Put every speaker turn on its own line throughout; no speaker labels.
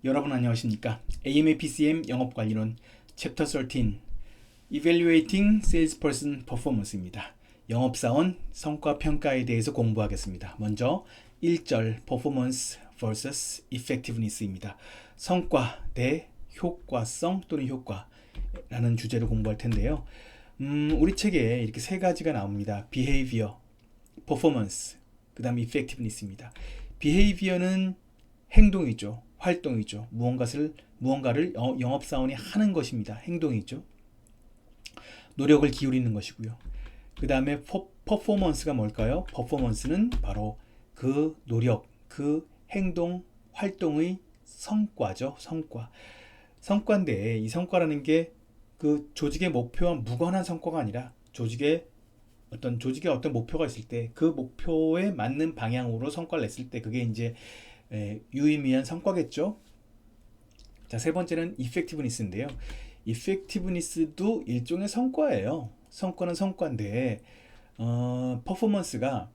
여러분 안녕하십니까? AMA PCM 영업관리론 챕터 13 Evaluating Salesperson Performance입니다. 영업사원 성과 평가에 대해서 공부하겠습니다. 먼저 1절 Performance vs Effectiveness입니다. 성과 대 효과성 또는 효과라는 주제로 공부할 텐데요. 우리 책에 이렇게 세 가지가 나옵니다. Behavior, Performance, 그 다음에 Effectiveness입니다. Behavior는 행동이죠. 활동이죠. 무언가를 영업사원이 하는 것입니다. 행동이죠. 노력을 기울이는 것이고요. 그 다음에 퍼포먼스가 뭘까요? 퍼포먼스는 바로 그 노력, 그 행동, 활동의 성과죠. 성과인데 이 성과라는 게 그 조직의 목표와 무관한 성과가 아니라 조직의 어떤 목표가 있을 때 그 목표에 맞는 방향으로 성과를 냈을 때 그게 이제 유의미한 성과겠죠. 자, 세 번째는 effectiveness인데요. effectiveness도 일종의 성과예요. 성과는 성과인데 퍼포먼스가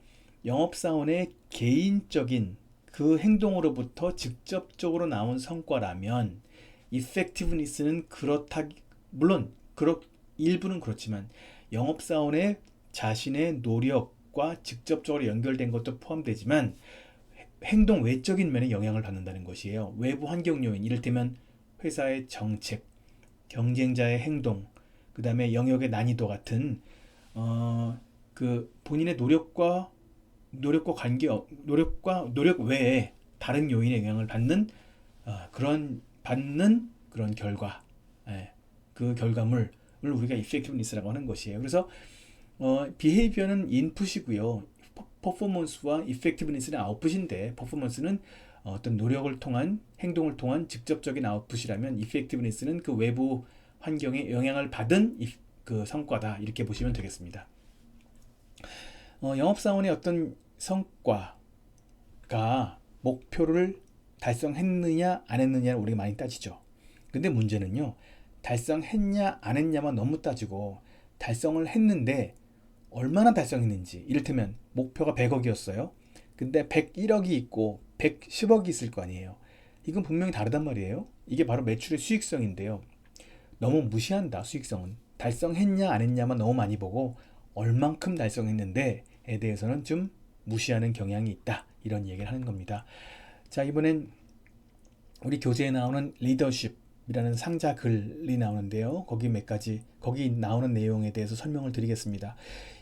영업사원의 개인적인 그 행동으로부터 직접적으로 나온 성과라면 effectiveness는 물론 일부는 그렇지만 영업사원의 자신의 노력과 직접적으로 연결된 것도 포함되지만 행동 외적인 면에 영향을 받는다는 것이에요. 외부 환경 요인, 이를테면 회사의 정책, 경쟁자의 행동, 그 다음에 영역의 난이도 같은 그 본인의 노력 외에 다른 요인에 영향을 받는 그런 결과, 그 결과물을 우리가 effectiveness라고 하는 것이에요. 그래서 behavior는 인풋이고요. 퍼포먼스와 effectiveness는 아웃풋인데 퍼포먼스는 어떤 노력을 통한 행동을 통한 직접적인 아웃풋이라면 effectiveness는 그 외부 환경에 영향을 받은 그 성과다, 이렇게 보시면 되겠습니다. 영업사원의 어떤 성과가 목표를 달성했느냐 안 했느냐를 우리가 많이 따지죠. 근데 문제는요, 달성했냐 안 했냐만 너무 따지고 달성을 했는데 얼마나 달성했는지, 이를테면 목표가 100억이었어요. 근데 101억이 있고 110억이 있을 거 아니에요. 이건 분명히 다르단 말이에요. 이게 바로 매출의 수익성인데요. 너무 무시한다, 수익성은. 달성했냐 안 했냐만 너무 많이 보고 얼만큼 달성했는데에 대해서는 좀 무시하는 경향이 있다, 이런 얘기를 하는 겁니다. 자, 이번엔 우리 교재에 나오는 리더십이라는 상자 글이 나오는데요. 거기 나오는 내용에 대해서 설명을 드리겠습니다.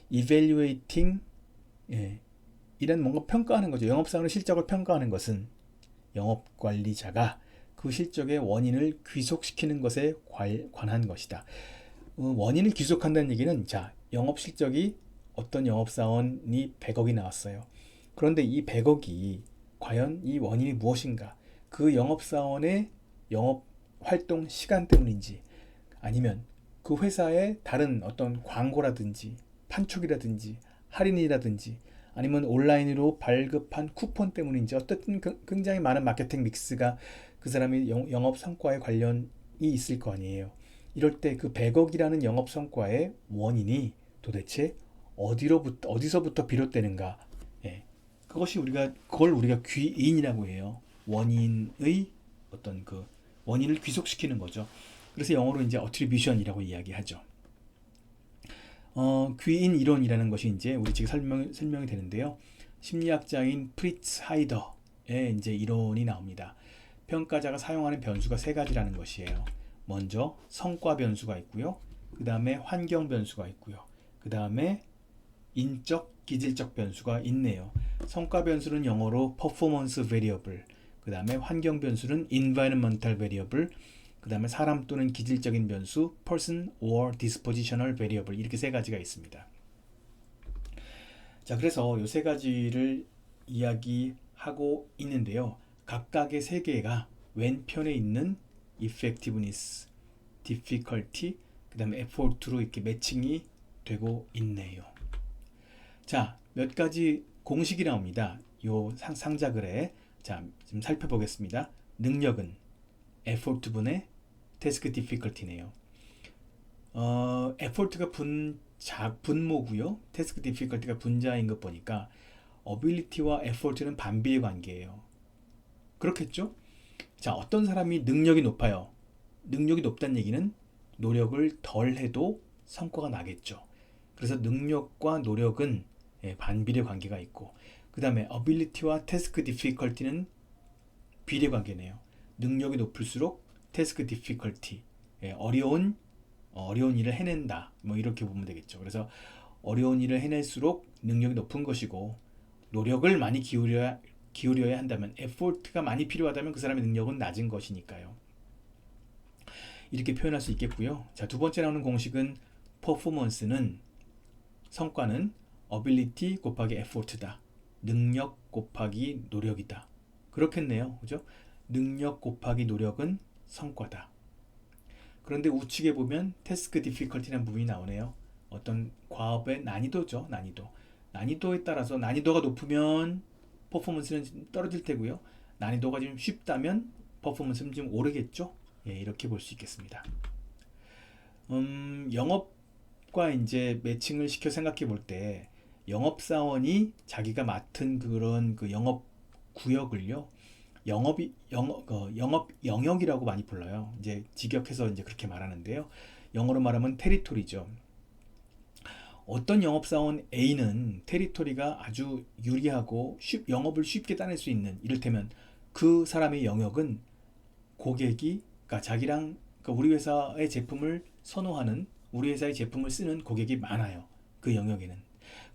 evaluating, 이런 뭔가 평가하는 거죠. 영업사원의 실적을 평가하는 것은 영업관리자가 그 실적의 원인을 귀속시키는 것에 관한 것이다. 원인을 귀속한다는 얘기는, 자, 영업 실적이 어떤 영업사원이 100억이 나왔어요. 그런데 이 100억이 과연 이 원인이 무엇인가? 그 영업사원의 영업 활동 시간 때문인지, 아니면 그 회사의 다른 어떤 광고라든지 판촉이라든지 할인이라든지, 아니면 온라인으로 발급한 쿠폰 때문인지, 어쨌든 굉장히 많은 마케팅 믹스가 그 사람의 영업 성과에 관련이 있을 거 아니에요. 이럴 때 그 100억이라는 영업 성과의 원인이 도대체 어디서부터 비롯되는가? 그걸 우리가 귀인이라고 해요. 원인의 어떤 그 원인을 귀속시키는 거죠. 그래서 영어로 이제 attribution이라고 이야기하죠. 귀인 이론이라는 것이 이제 우리 지금 설명이 되는데요. 심리학자인 프리츠 하이더의 이제 이론이 나옵니다. 평가자가 사용하는 변수가 세 가지라는 것이에요. 먼저 성과 변수가 있고요. 그 다음에 환경 변수가 있고요. 그 다음에 인적, 기질적 변수가 있네요. 성과 변수는 영어로 performance variable, 그 다음에 환경 변수는 environmental variable, 그 다음에 사람 또는 기질적인 변수 person or dispositional variable, 이렇게 세 가지가 있습니다. 자, 그래서 이 세 가지를 이야기하고 있는데요. 각각의 세 개가 왼편에 있는 effectiveness, difficulty, 그 다음에 effort로 이렇게 매칭이 되고 있네요. 자, 몇 가지 공식이 나옵니다. 요 상자글에. 자, 좀 살펴보겠습니다. 능력은 effort분의 task difficulty네요. effort가 분모고요. task difficulty가 분자인 것 보니까 ability와 effort는 반비의 관계예요. 그렇겠죠? 자, 어떤 사람이 능력이 높아요? 능력이 높다는 얘기는 노력을 덜 해도 성과가 나겠죠. 그래서 능력과 노력은 반비례 관계가 있고, 그 다음에 ability와 task difficulty는 비례 관계네요. 능력이 높을수록 task difficulty, 어려운 일을 해낸다. 뭐 이렇게 보면 되겠죠. 그래서 어려운 일을 해낼수록 능력이 높은 것이고, 노력을 많이 기울여야 한다면, effort가 많이 필요하다면 그 사람의 능력은 낮은 것이니까요. 이렇게 표현할 수 있겠고요. 자, 두 번째 나오는 공식은 performance는, 성과는 ability 곱하기 effort다. 능력 곱하기 노력이다. 그렇겠네요. 그죠? 능력 곱하기 노력은 성과다. 그런데 우측에 보면 task difficulty라는 부분이 나오네요. 어떤 과업의 난이도죠. 난이도에 따라서 난이도가 높으면 퍼포먼스는 떨어질 테고요. 난이도가 좀 쉽다면 퍼포먼스는 좀 오르겠죠. 이렇게 볼 수 있겠습니다. 영업과 이제 매칭을 시켜 생각해 볼 때, 영업사원이 자기가 맡은 그런 그 영업 구역을요, 영업 영역이라고 많이 불러요. 이제 직역해서 이제 그렇게 말하는데요. 영어로 말하면 테리토리죠. 어떤 영업사원 A는 테리토리가 아주 유리하고 영업을 쉽게 따낼 수 있는, 이를테면 그 사람의 영역은 고객이, 그러니까 자기랑, 그러니까 우리 회사의 제품을 선호하는, 우리 회사의 제품을 쓰는 고객이 많아요. 그 영역에는.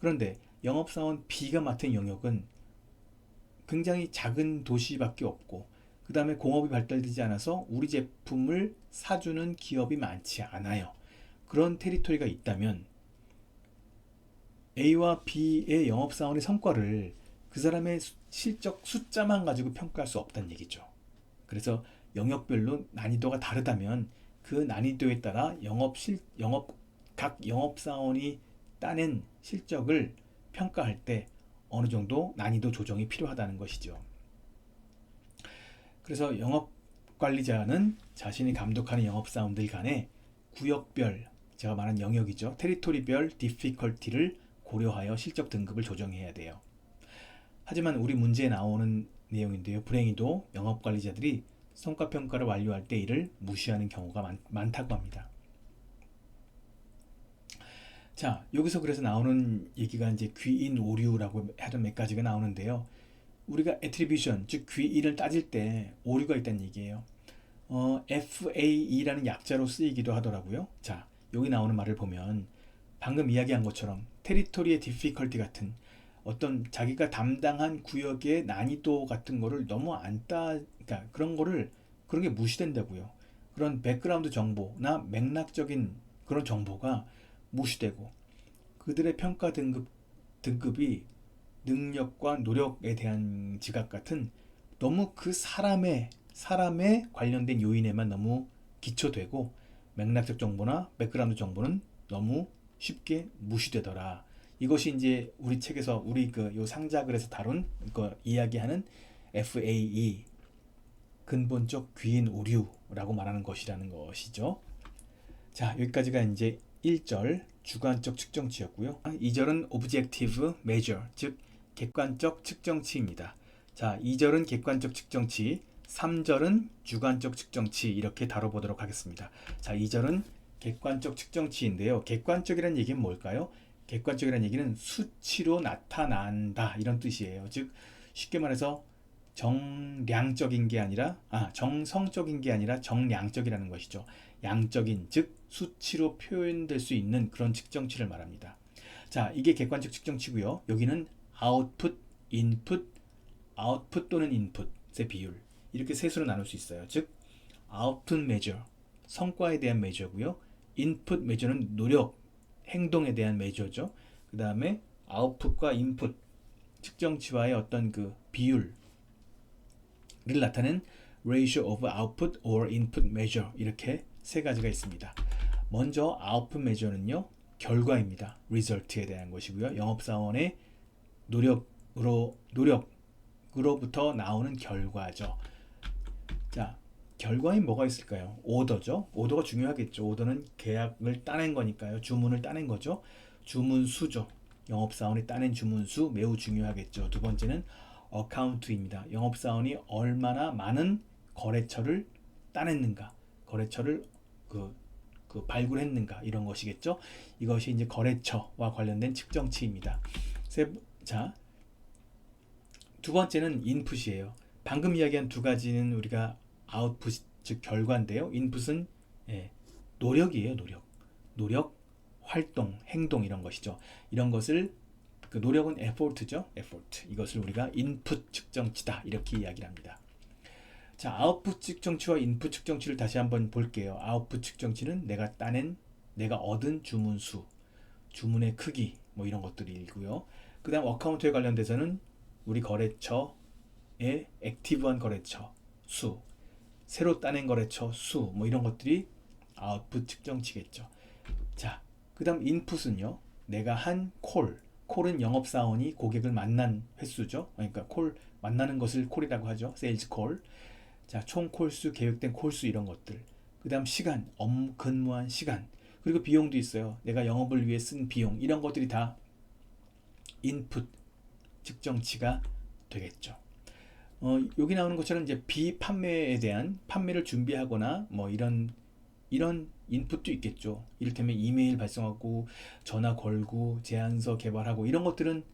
그런데 영업사원 B가 맡은 영역은 굉장히 작은 도시밖에 없고, 그 다음에 공업이 발달되지 않아서 우리 제품을 사주는 기업이 많지 않아요. 그런 테리토리가 있다면 A와 B의 영업사원의 성과를 그 사람의 실적 숫자만 가지고 평가할 수 없다는 얘기죠. 그래서 영역별로 난이도가 다르다면 그 난이도에 따라 각 영업사원이 따낸 실적을 평가할 때 어느 정도 난이도 조정이 필요하다는 것이죠. 그래서 영업관리자는 자신이 감독하는 영업사원들 간의 구역별, 제가 말한 영역이죠, 테리토리별 difficulty를 고려하여 실적 등급을 조정해야 돼요. 하지만 우리 문제에 나오는 내용인데요, 불행히도 영업관리자들이 성과평가를 완료할 때 이를 무시하는 경우가 많다고 합니다. 자, 여기서 그래서 나오는 얘기가 이제 귀인 오류라고 하던 몇 가지가 나오는데요. 우리가 attribution, 즉 귀인을 따질 때 오류가 있다는 얘기예요. FAE라는 약자로 쓰이기도 하더라고요. 자, 여기 나오는 말을 보면 방금 이야기한 것처럼 테리토리의 difficulty 같은 어떤 자기가 담당한 구역의 난이도 같은 거를 너무 그러니까 그런 게 무시된다고요. 그런 백그라운드 정보나 맥락적인 그런 정보가 무시되고, 그들의 평가 등급이 능력과 노력에 대한 지각 같은 너무 그 사람에 관련된 요인에만 너무 기초되고, 맥락적 정보나 백그라운드 정보는 너무 쉽게 무시되더라. 이것이 이제 우리 책에서 우리 요 상자글에서 다룬 이야기하는 FAE, 근본적 귀인 오류라고 말하는 것이라는 것이죠. 자, 여기까지가 이제 1절 주관적 측정치였고요. 2절은 objective measure, 즉 객관적 측정치입니다. 자, 2절은 객관적 측정치, 3절은 주관적 측정치, 이렇게 다뤄보도록 하겠습니다. 자, 2절은 객관적 측정치인데요. 객관적이라는 얘기는 뭘까요? 객관적이라는 얘기는 수치로 나타난다, 이런 뜻이에요. 즉 쉽게 말해서 정량적인 게 아니라 정성적인 게 아니라 정량적이라는 것이죠. 양적인, 즉 수치로 표현될 수 있는 그런 측정치를 말합니다. 자, 이게 객관적 측정치고요. 여기는 아웃풋, 인풋, 아웃풋 또는 인풋의 비율, 이렇게 세 수로 나눌 수 있어요. 즉 아웃풋 메저, 성과에 대한 메저고요. 인풋 메저는 노력, 행동에 대한 메저죠. 그 다음에 아웃풋과 인풋, 측정치와의 어떤 그 비율을 나타낸 ratio of output or input measure, 이렇게 세 가지가 있습니다. 먼저 output measure는요, 결과입니다. result에 대한 것이고요. 영업사원의 노력으로부터 나오는 결과죠. 자, 결과에 뭐가 있을까요? 오더죠. 오더가 중요하겠죠. 오더는 계약을 따낸 거니까요. 주문을 따낸 거죠. 주문 수죠. 영업사원이 따낸 주문 수 매우 중요하겠죠. 두 번째는 어카운트입니다. 영업사원이 얼마나 많은 거래처를 따냈는가, 거래처를 발굴했는가 이런 것이겠죠. 이것이 이제 거래처와 관련된 측정치입니다. 자, 두 번째는 인풋이에요. 방금 이야기한 두 가지는 우리가 아웃풋, 즉 결과인데요. 인풋은 노력이에요. 노력, 활동, 행동 이런 것이죠. 이런 것을 그 노력은 effort죠. effort. 이것을 우리가 인풋 측정치다 이렇게 이야기를 합니다. 자, 아웃풋 측정치와 인풋 측정치를 다시 한번 볼게요. 아웃풋 측정치는 내가 얻은 주문 수, 주문의 크기 뭐 이런 것들이고요. 그 다음 어카운트에 관련돼서는 우리 거래처의 액티브한 거래처 수, 새로 따낸 거래처 수 뭐 이런 것들이 아웃풋 측정치겠죠. 자, 그 다음 인풋은요. 내가 한 콜은 영업사원이 고객을 만난 횟수죠. 그러니까 만나는 것을 콜이라고 하죠. 세일즈 콜. 자, 총 콜수, 계획된 콜수 이런 것들. 그 다음 시간, 업무 근무한 시간. 그리고 비용도 있어요. 내가 영업을 위해 쓴 비용. 이런 것들이 다 인풋 측정치가 되겠죠. 여기 나오는 것처럼 이제 비판매에 대한 판매를 준비하거나 뭐 이런 인풋도 있겠죠. 이를테면 이메일 발송하고 전화 걸고 제안서 개발하고 이런 것들은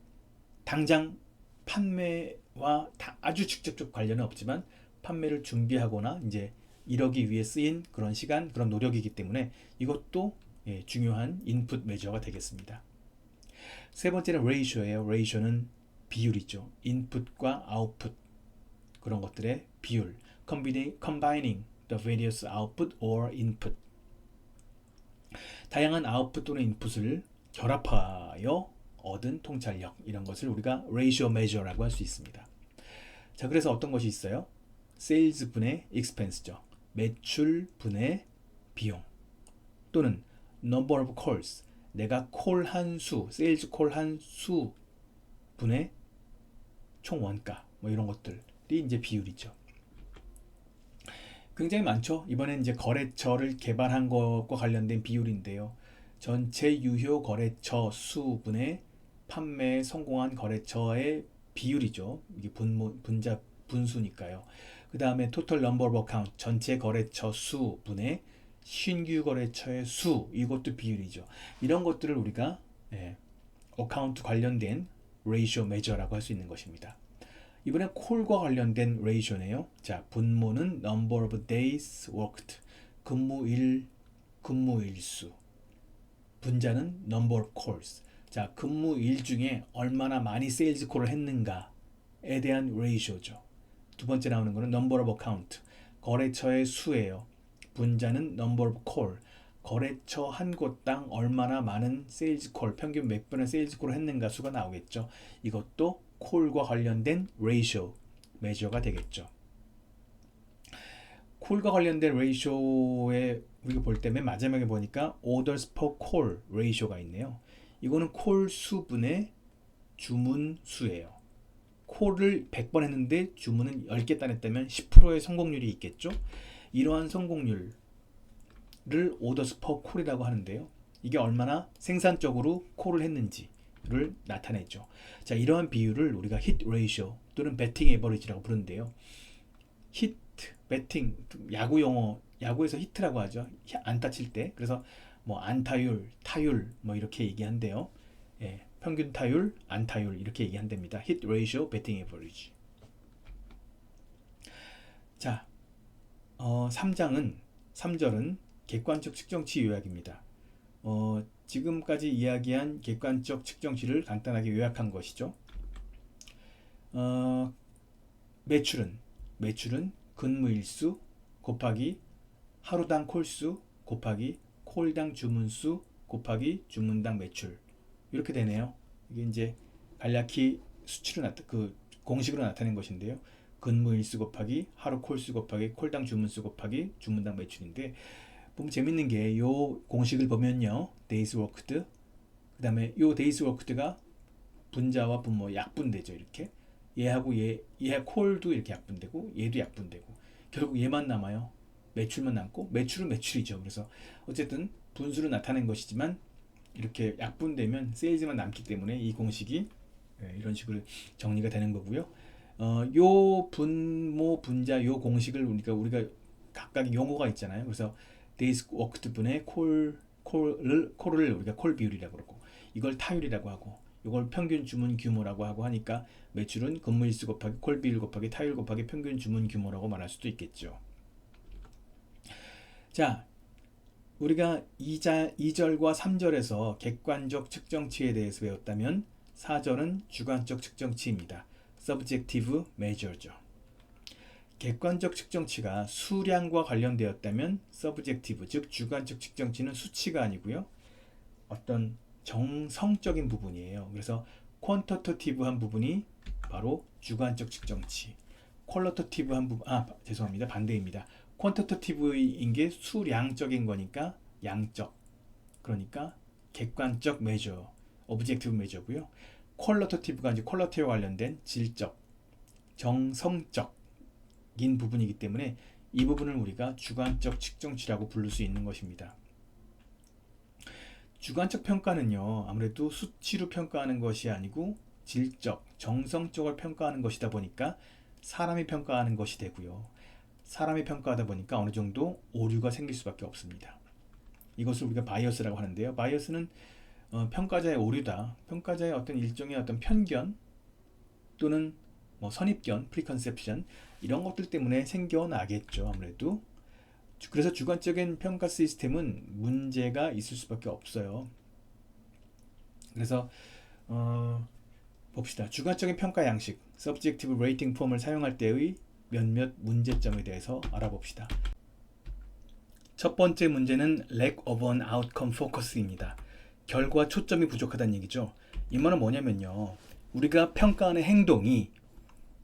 당장 판매와 아주 직접적 관련은 없지만 판매를 준비하거나 이제 이러기 위해 쓰인 그런 시간, 그런 노력이기 때문에 이것도 중요한 인풋 메저가 되겠습니다. 세 번째는 레이쇼예요. 레이쇼는 비율이죠. 인풋과 아웃풋 그런 것들의 비율. Combining the various output or input. 다양한 아웃풋 또는 인풋을 결합하여 얻은 통찰력 이런 것을 우리가 ratio measure라고 할 수 있습니다. 자, 그래서 어떤 것이 있어요? sales 분의 expense죠. 매출 분의 비용 또는 number of calls 내가 콜한 수, 세일즈 콜한 수 분의 총 원가 뭐 이런 것들이 이제 비율이죠. 굉장히 많죠. 이번엔 이제 거래처를 개발한 것과 관련된 비율인데요. 전체 유효 거래처 수분의 판매에 성공한 거래처의 비율이죠. 이게 분수니까요. 그 다음에 total number of account 전체 거래처 수분의 신규 거래처의 수 이것도 비율이죠. 이런 것들을 우리가 어카운트 관련된 ratio measure라고 할 수 있는 것입니다. 이번엔 콜과 관련된 레이쇼네요. 자, 분모는 number of days worked 근무일수. 분자는 number of calls. 자, 근무일 중에 얼마나 많이 세일즈 콜을 했는가에 대한 레이쇼죠. 두 번째 나오는 거는 number of account 거래처의 수예요. 분자는 number of call 거래처 한 곳당 얼마나 많은 세일즈 콜 평균 몇 번의 세일즈 콜을 했는가 수가 나오겠죠. 이것도 콜과 관련된 레이쇼 메저가 되겠죠. 콜과 관련된 레이쇼에 우리가 볼 때 맨 마지막에 보니까 orders per call 레이쇼가 있네요. 이거는 콜 수분의 주문 수예요. 콜을 100번 했는데 주문은 10개 따냈다면 10%의 성공률이 있겠죠. 이러한 성공률을 orders per call이라고 하는데요. 이게 얼마나 생산적으로 콜을 했는지를 나타내죠. 자, 이러한 비율을 우리가 hit ratio 또는 betting average라고 부르는데요. hit, betting, 야구 용어, 야구에서 히트라고 하죠. 안타 칠 때. 그래서 뭐 안타율, 타율 뭐 이렇게 얘기한대요. 평균 타율, 안타율 이렇게 얘기한답니다. hit ratio, betting average. 자, 3절은 객관적 측정치 요약입니다. 지금까지 이야기한 객관적 측정치를 간단하게 요약한 것이죠. 매출은 근무일수 곱하기 하루당 콜수 곱하기 콜당 주문수 곱하기 주문당 매출 이렇게 되네요. 이게 이제 간략히 수치로 공식으로 나타낸 것인데요. 근무일수 곱하기 하루 콜수 곱하기 콜당 주문수 곱하기 주문당 매출인데 보면 재밌는 게 이 공식을 보면요. days worked 그 다음에 이 days worked가 분자와 분모 약분되죠. 이렇게 얘하고 얘 콜도 이렇게 약분되고 얘도 약분되고 결국 얘만 남아요. 매출만 남고 매출은 매출이죠. 그래서 어쨌든 분수로 나타낸 것이지만 이렇게 약분되면 세일즈만 남기 때문에 이 공식이 이런 식으로 정리가 되는 거고요. 요 분모 분자 요 공식을 우리가 각각 용어가 있잖아요. 그래서 days worked 분의 콜을 우리가 콜 비율이라고 그러고, 이걸 타율이라고 하고, 이걸 평균 주문 규모라고 하고 하니까 매출은 근무일수 곱하기 콜 비율 곱하기 타율 곱하기 평균 주문 규모라고 말할 수도 있겠죠. 자, 우리가 2절과 3절에서 객관적 측정치에 대해서 배웠다면 4절은 주관적 측정치입니다. Subjective Measure죠. 객관적 측정치가 수량과 관련되었다면 Subjective, 즉 주관적 측정치는 수치가 아니고요, 어떤 정성적인 부분이에요. 그래서 퀀터터티브한 부분이 바로 주관적 측정치, 퀄러터티브한 부분, 죄송합니다, 반대입니다. 퀀터터티브인 게 수량적인 거니까 양적, 그러니까 객관적 메저, 오브젝티브 메저고요. 퀄러터티브가 이제 퀄러티와 관련된 질적, 정성적인 부분이기 때문에 이 부분을 우리가 주관적 측정치라고 부를 수 있는 것입니다. 주관적 평가는요, 아무래도 수치로 평가하는 것이 아니고 질적, 정성적으로 평가하는 것이다 보니까 사람이 평가하는 것이 되고요. 사람이 평가하다 보니까 어느 정도 오류가 생길 수밖에 없습니다. 이것을 우리가 바이어스라고 하는데요. 바이어스는 평가자의 오류다, 평가자의 어떤 일종의 어떤 편견 또는 선입견, 프리컨셉션, 이런 것들 때문에 생겨나겠죠, 아무래도. 그래서 주관적인 평가 시스템은 문제가 있을 수밖에 없어요. 그래서 봅시다. 주관적인 평가 양식, Subjective Rating Form을 사용할 때의 몇몇 문제점에 대해서 알아봅시다. 첫 번째 문제는 Lack of an Outcome Focus입니다. 결과 초점이 부족하다는 얘기죠. 이 말은 뭐냐면요, 우리가 평가하는 행동이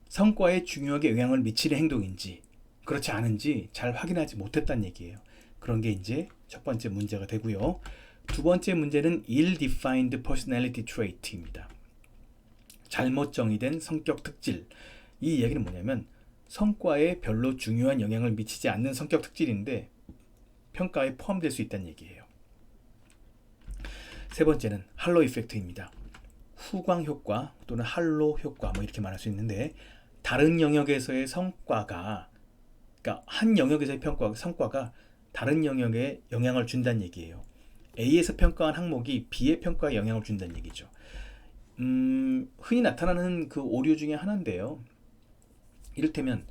성과에 중요하게 영향을 미치는 행동인지 그렇지 않은지 잘 확인하지 못했다는 얘기예요. 그런 게 이제 첫 번째 문제가 되고요. 두 번째 문제는 ill-defined personality trait입니다. 잘못 정의된 성격 특질. 이 얘기는 뭐냐면 성과에 별로 중요한 영향을 미치지 않는 성격 특질인데 평가에 포함될 수 있다는 얘기예요. 세 번째는 할로 이펙트입니다. 후광 효과 또는 할로 효과 이렇게 말할 수 있는데, 다른 영역에서의 성과가, 그러니까 한 영역에서의 성과가 다른 영역에 영향을 준다는 얘기예요. A에서 평가한 항목이 B의 평가에 영향을 준다는 얘기죠. 흔히 나타나는 그 오류 중에 하나인데요. 이를테면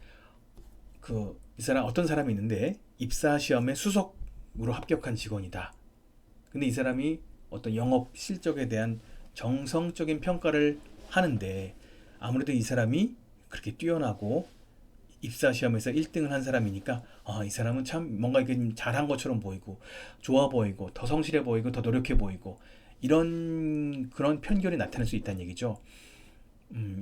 이 사람, 어떤 사람이 있는데 입사 시험에 수석으로 합격한 직원이다. 근데 이 사람이 어떤 영업 실적에 대한 정성적인 평가를 하는데, 아무래도 이 사람이 그렇게 뛰어나고 입사 시험에서 1등을 한 사람이니까 이 사람은 참 뭔가 이렇게 잘한 것처럼 보이고 좋아 보이고 더 성실해 보이고 더 노력해 보이고, 그런 편견이 나타날 수 있다는 얘기죠.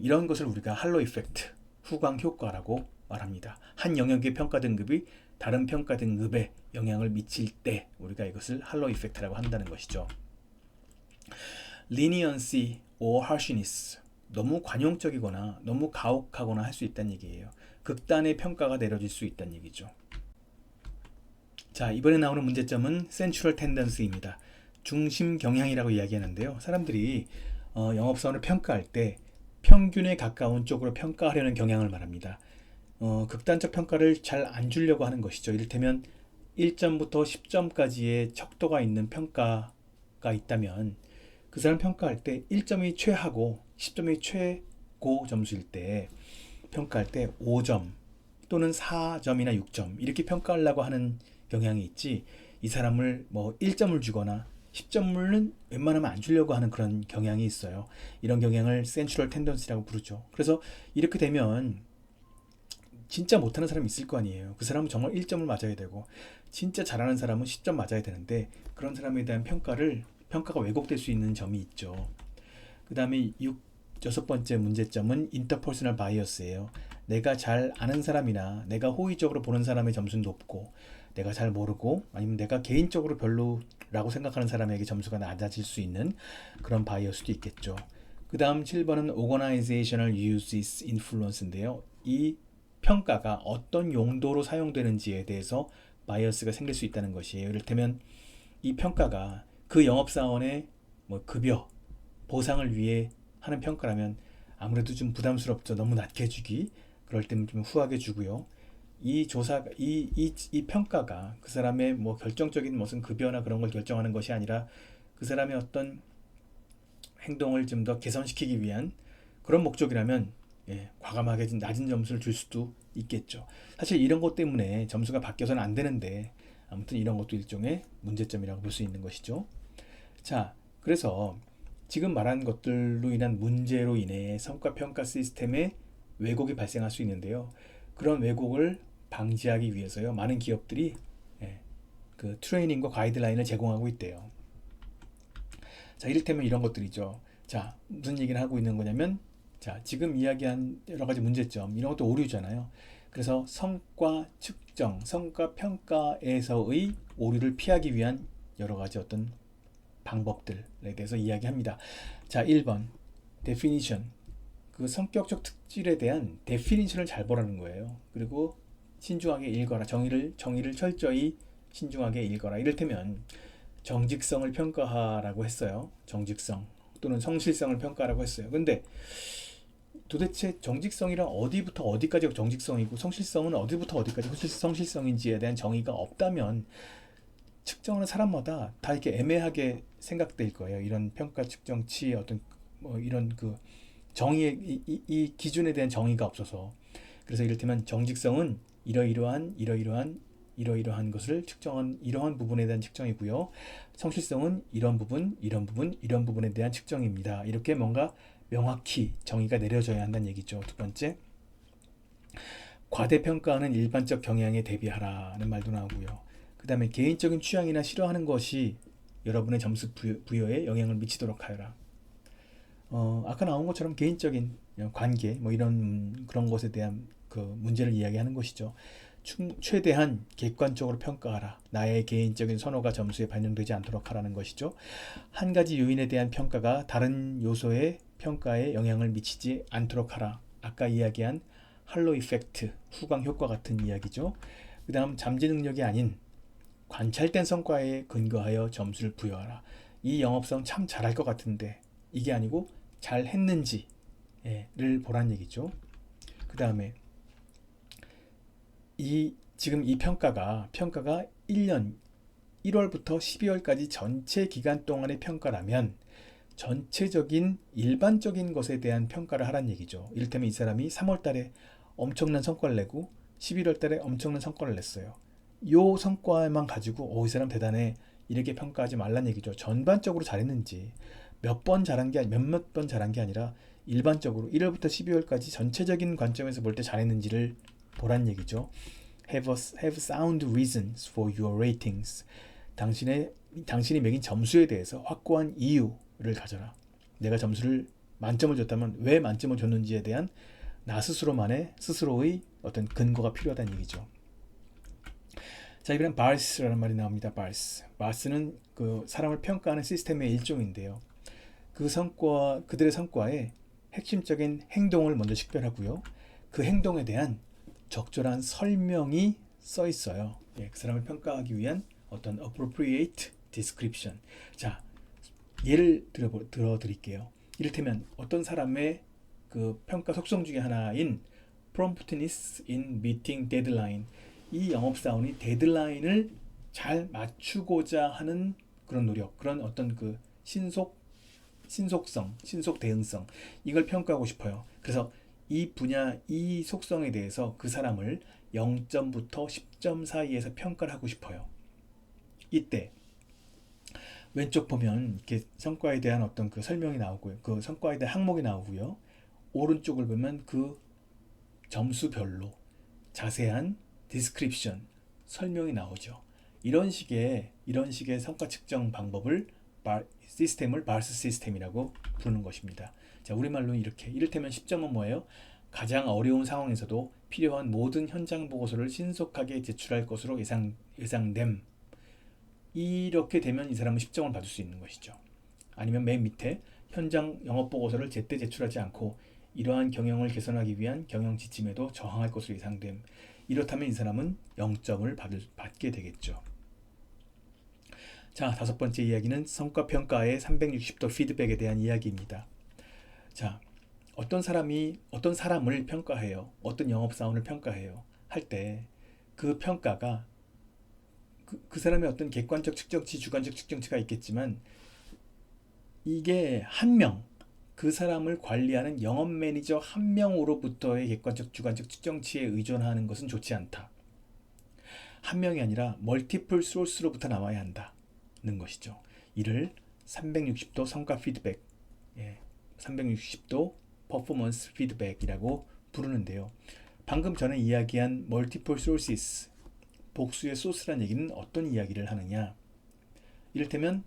이런 것을 우리가 할로 이펙트, 후광 효과라고 말합니다. 한 영역의 평가 등급이 다른 평가 등급에 영향을 미칠 때 우리가 이것을 할로 이펙트라고 한다는 것이죠. leniency or harshness, 너무 관용적이거나 너무 가혹하거나 할 수 있다는 얘기예요. 극단의 평가가 내려질 수 있다는 얘기죠. 자, 이번에 나오는 문제점은 central tendency입니다. 중심 경향이라고 이야기하는데요. 사람들이 영업사원을 평가할 때 평균에 가까운 쪽으로 평가하려는 경향을 말합니다. 극단적 평가를 잘 안 주려고 하는 것이죠. 이를테면 1점부터 10점까지의 척도가 있는 평가가 있다면 그 사람 평가할 때 1점이 최하고 10점이 최고 점수일 때 평가할 때 5점 또는 4점이나 6점 이렇게 평가하려고 하는 경향이 있지, 이 사람을 1점을 주거나 10점은 웬만하면 안 주려고 하는 그런 경향이 있어요. 이런 경향을 센츄럴 텐던시라고 부르죠. 그래서 이렇게 되면 진짜 못하는 사람이 있을 거 아니에요. 그 사람은 정말 1점을 맞아야 되고 진짜 잘하는 사람은 10점 맞아야 되는데, 그런 사람에 대한 평가가 왜곡될 수 있는 점이 있죠. 그 다음에 여섯 번째 문제점은 인터퍼스널 바이어스예요. 내가 잘 아는 사람이나 내가 호의적으로 보는 사람의 점수는 높고, 내가 잘 모르고 아니면 내가 개인적으로 별로라고 생각하는 사람에게 점수가 낮아질 수 있는 그런 바이어스도 있겠죠. 그 다음 7번은 organizational uses influence인데요. 이 평가가 어떤 용도로 사용되는지에 대해서 바이어스가 생길 수 있다는 것이에요. 이를테면 이 평가가 그 영업사원의 급여, 보상을 위해 하는 평가라면 아무래도 좀 부담스럽죠. 너무 낮게 주기. 그럴 때는 좀 후하게 주고요. 이 조사, 이 평가가 그 사람의 뭐 결정적인 무슨 급여나 그런 걸 결정하는 것이 아니라 그 사람의 어떤 행동을 좀 더 개선시키기 위한 그런 목적이라면 과감하게 좀 낮은 점수를 줄 수도 있겠죠. 사실 이런 것 때문에 점수가 바뀌어서는 안 되는데 아무튼 이런 것도 일종의 문제점이라고 볼 수 있는 것이죠. 자, 그래서 지금 말한 것들로 인한 문제로 인해 성과평가 시스템에 왜곡이 발생할 수 있는데요. 그런 왜곡을 방지하기 위해서요. 많은 기업들이 그 트레이닝과 가이드라인을 제공하고 있대요. 자, 이를테면 이런 것들이죠. 자, 무슨 얘기를 하고 있는 거냐면, 자, 지금 이야기한 여러 가지 문제점, 이런 것도 오류잖아요. 그래서 성과 측정, 성과 평가에서의 오류를 피하기 위한 여러 가지 어떤 방법들에 대해서 이야기합니다. 자, 1번, definition. 그 성격적 특질에 대한 definition을 잘 보라는 거예요. 그리고 신중하게 읽어라. 정의를 철저히 신중하게 읽어라. 이를테면, 정직성을 평가하라고 했어요. 정직성 또는 성실성을 평가하라고 했어요. 근데 도대체 정직성이란 어디부터 어디까지가 정직성이고 성실성은 어디부터 어디까지 성실성인지에 대한 정의가 없다면 측정하는 사람마다 다 이렇게 애매하게 생각될 거예요. 이런 평가 측정치의 어떤 뭐 이런 그 정의의 이 기준에 대한 정의가 없어서. 그래서 이를테면 정직성은 이러이러한 것을 측정한 이러한 부분에 대한 측정이고요. 성실성은 이런 부분에 대한 측정입니다. 이렇게 뭔가 명확히 정의가 내려져야 한다는 얘기죠. 두 번째, 과대평가하는 일반적 경향에 대비하라는 말도 나오고요. 그 다음에 개인적인 취향이나 싫어하는 것이 여러분의 점수 부여에 영향을 미치도록 하여라. 아까 나온 것처럼 개인적인 관계 뭐 이런 그런 것에 대한 그 문제를 이야기하는 것이죠. 최대한 객관적으로 평가하라. 나의 개인적인 선호가 점수에 반영되지 않도록 하라는 것이죠. 한 가지 요인에 대한 평가가 다른 요소의 평가에 영향을 미치지 않도록 하라. 아까 이야기한 할로 이펙트, 후광 효과 같은 이야기죠. 그 다음 잠재 능력이 아닌 관찰된 성과에 근거하여 점수를 부여하라. 이 영업사원 참 잘할 것 같은데 이게 아니고 잘 했는지를 보란 얘기죠. 그 다음에 지금 이 평가가 1년 1월부터 12월까지 전체 기간 동안의 평가라면 전체적인 일반적인 것에 대한 평가를 하란 얘기죠. 이를테면 이 사람이 3월 달에 엄청난 성과를 내고 11월 달에 엄청난 성과를 냈어요. 이 성과만 가지고 이 사람 대단해 이렇게 평가하지 말란 얘기죠. 전반적으로 잘했는지 몇몇 번 잘한 게 아니라 일반적으로 1월부터 12월까지 전체적인 관점에서 볼 때 잘했는지를 보란 얘기죠. Have sound reasons for your ratings. 당신이 매긴 점수에 대해서 확고한 이유를 가져라. 내가 점수를 만점을 줬다면 왜 만점을 줬는지에 대한 나 스스로의 어떤 근거가 필요하다는 얘기죠. 자, 이번엔 바르스라는 말이 나옵니다. 바르스는 그 사람을 평가하는 시스템의 일종인데요. 그들의 성과에 핵심적인 행동을 먼저 식별하고요. 그 행동에 대한 적절한 설명이 써 있어요. 그 사람을 평가하기 위한 어떤 appropriate description. 자, 예를 들어 드릴게요. 이를테면 어떤 사람의 그 평가 속성 중에 하나인 promptness in meeting deadline. 이 영업사원이 데드라인을 잘 맞추고자 하는 그런 노력, 그런 어떤 그 신속 대응성, 이걸 평가하고 싶어요. 그래서 이 속성에 대해서 그 사람을 0점부터 10점 사이에서 평가를 하고 싶어요. 이때 왼쪽 보면 이렇게 성과에 대한 어떤 그 설명이 나오고요. 그 성과에 대한 항목이 나오고요. 오른쪽을 보면 그 점수별로 자세한 디스크립션, 설명이 나오죠. 이런 식의 성과 측정 방법을 시스템을 바르스 시스템이라고 부르는 것입니다. 자, 우리말로 이를테면 10점은 뭐예요? 가장 어려운 상황에서도 필요한 모든 현장 보고서를 신속하게 제출할 것으로 예상됨. 이렇게 되면 이 사람은 10점을 받을 수 있는 것이죠. 아니면 맨 밑에 현장 영업 보고서를 제때 제출하지 않고 이러한 경영을 개선하기 위한 경영 지침에도 저항할 것으로 예상됨. 이렇다면 이 사람은 0점을 받게 되겠죠. 자, 다섯 번째 이야기는 성과평가의 360도 피드백에 대한 이야기입니다. 자, 어떤 사람이 어떤 사람을 평가해요. 어떤 영업사원을 평가해요. 할 때 그 평가가 그 사람의 어떤 객관적 측정치, 주관적 측정치가 있겠지만 이게 한 명, 그 사람을 관리하는 영업 매니저 한 명으로부터의 객관적, 주관적 측정치에 의존하는 것은 좋지 않다. 한 명이 아니라 멀티플 소스로부터 나와야 한다는 것이죠. 이를 360도 성과 피드백, 360도 퍼포먼스 피드백이라고 부르는데요. 방금 전에 이야기한 멀티플 소시스, 복수의 소스란 얘기는 어떤 이야기를 하느냐? 이를테면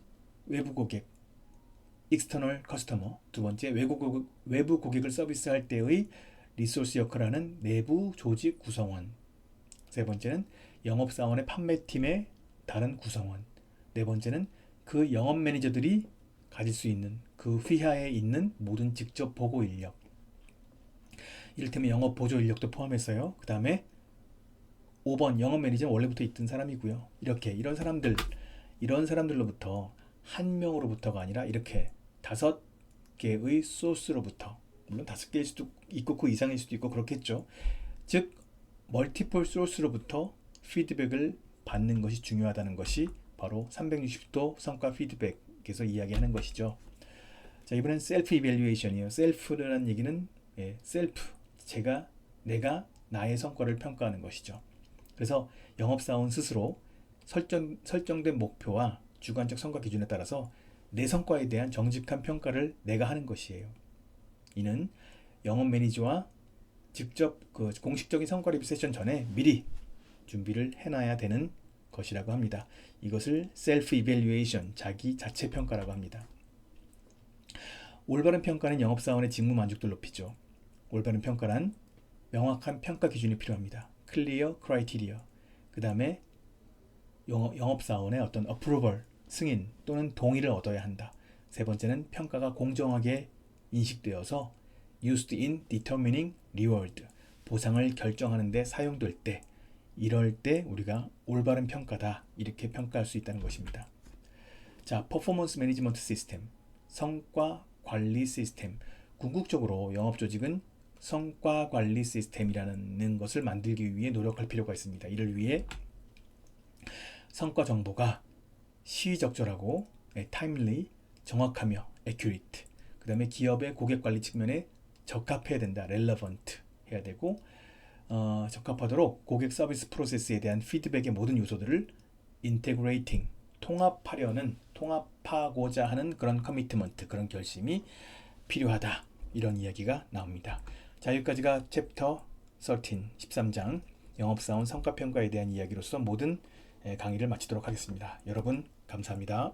외부 고객, 익스터널 커스터머, 두 번째 외부 고객을 서비스할 때의 리소스 역할을 하는 내부 조직 구성원, 세 번째는 영업사원의 판매팀의 다른 구성원, 네 번째는 그 영업 매니저들이 가질 수 있는 그 휘하에 있는 모든 직접 보고 인력, 이를테면 영업 보조 인력도 포함해서요. 그 다음에 5번 영업 매니저는 원래부터 있던 사람이고요. 이렇게 이런 사람들로부터 한 명으로부터가 아니라 이렇게 5개의 소스로부터, 물론 5개일 수도 있고 그 이상일 수도 있고 그렇겠죠. 즉 멀티플 소스로부터 피드백을 받는 것이 중요하다는 것이 바로 360도 성과 피드백에서 이야기하는 것이죠. 자, 이번엔 셀프 이밸류에이션이에요. 셀프라는 얘기는 셀프, 내가 나의 성과를 평가하는 것이죠. 그래서 영업사원 스스로 설정된 목표와 주관적 성과 기준에 따라서 내 성과에 대한 정직한 평가를 내가 하는 것이에요. 이는 영업 매니저와 직접 그 공식적인 성과 리뷰 세션 전에 미리 준비를 해놔야 되는 것이라고 합니다. 이것을 셀프 이밸류에이션, 자기 자체 평가라고 합니다. 올바른 평가는 영업사원의 직무 만족도를 높이죠. 올바른 평가란 명확한 평가 기준이 필요합니다. 클리어 크라이테리어. 그 다음에 영업사원의 어떤 어프로벌, 승인 또는 동의를 얻어야 한다. 세 번째는 평가가 공정하게 인식되어서 used in determining reward, 보상을 결정하는 데 사용될 때, 이럴 때 우리가 올바른 평가다, 이렇게 평가할 수 있다는 것입니다. 자, 퍼포먼스 매니지먼트 시스템, 성과 관리 시스템. 궁극적으로 영업 조직은 성과 관리 시스템이라는 것을 만들기 위해 노력할 필요가 있습니다. 이를 위해 성과 정보가 시의적절하고 timely, 정확하며 accurate, 그 다음에 기업의 고객 관리 측면에 적합해야 된다. relevant 해야 되고, 적합하도록 고객 서비스 프로세스에 대한 피드백의 모든 요소들을 integrating, 통합하고자 하는 그런 커미트먼트, 그런 결심이 필요하다. 이런 이야기가 나옵니다. 자, 여기까지가 챕터 13장 영업사원 성과평가에 대한 이야기로서 모든 강의를 마치도록 하겠습니다. 여러분 감사합니다.